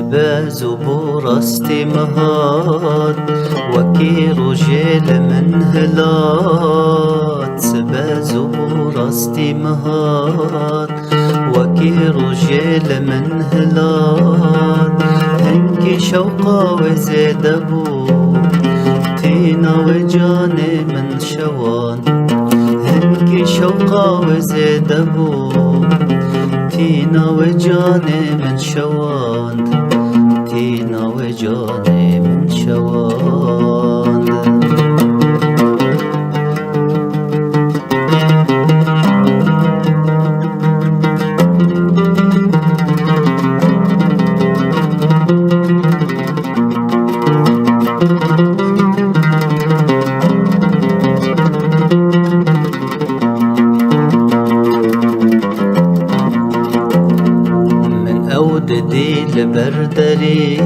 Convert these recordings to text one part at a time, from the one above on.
سباز وبورستي مهات وكي رجال من هلات سباز وبورستي مهات وكي رجال من هلات هنكي شوقا وزيد ابو تينا وجاني من شوان هنكي شوقا وزيد ابو تينا وجاني من شوان تينا وجاني من شوان ددي لبردري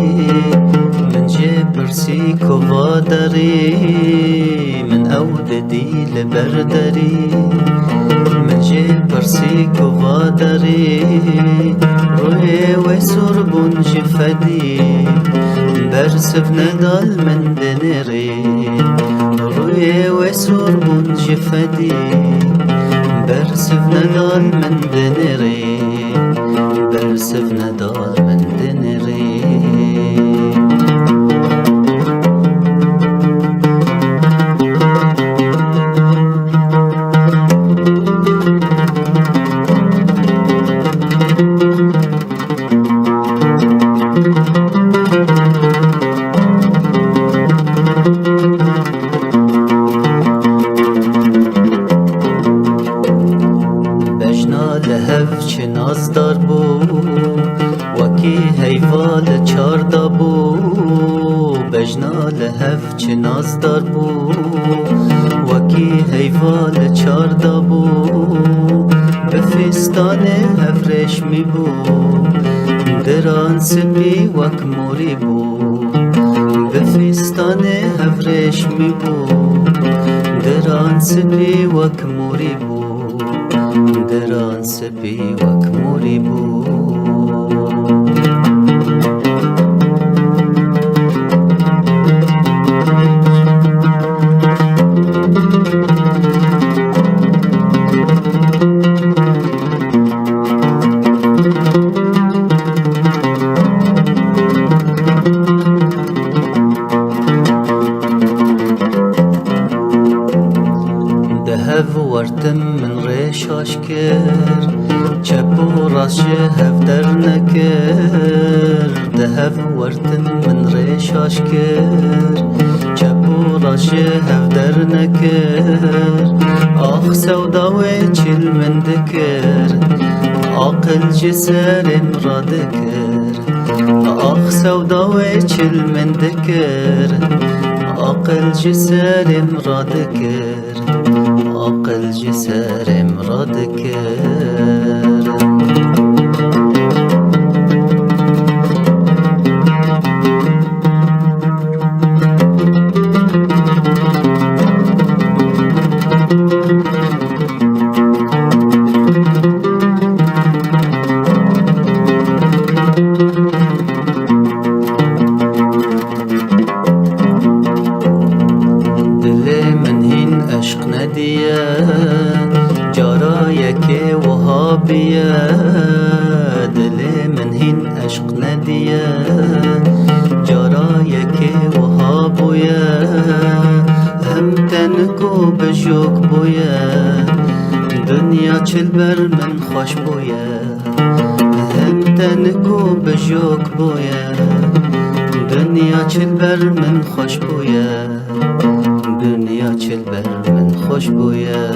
من جبرسي كوفادري من أوددي لبردري من جبرسي كوفادري روي وسربون جفدي برسف ندال من دنري روي وسربون جفدي برسف ندال من دنري برسف ندال من دنري لهف چه ناز دار بو وکی حیوال چاردا بو بجنا لهف چه ناز دار بو وکی حیوال چاردا بو بفستان هفرش می بو دران سپی وک موری بو بفستان هفرش می بو دران سپی وک موری بو دران سپی وک موری بو دهف ورتم من ریش آشکر چپ و راست هف در نکر دهف ورتم من ریش آشکر چپ و راست هف در نکر آخ سوداوی چل من دکر عقل جسر مرا دکر آخ سوداوی چل من دکر عقل جسر مرا دکر عقل جسر مرا دکر عشق ندیه جارا یکی وهابیه دل من هین عشق ندیه جارا یکی وهابویه هم تنکو بجوک بویه دنیا چل بر من خوش بویه هم تنکو بجوک بویه دنیا چل بر من خوش بویه دنیا چل بر من خوش بویه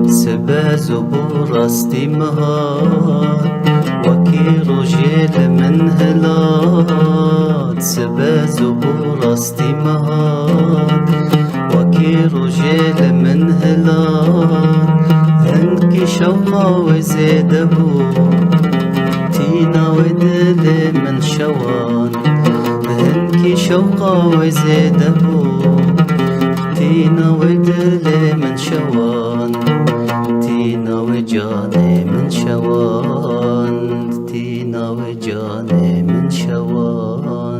سباز و بورستی مهات وکی رجال من هلات سباز و بورستی مهات وکی رجال من هلات هنکی شوقا و زیده بو تینا و دل من شوان هنکی شوقا و زیده بو تینا و دل من شوان تینا و جان من شوان تینا ناو جان من شوان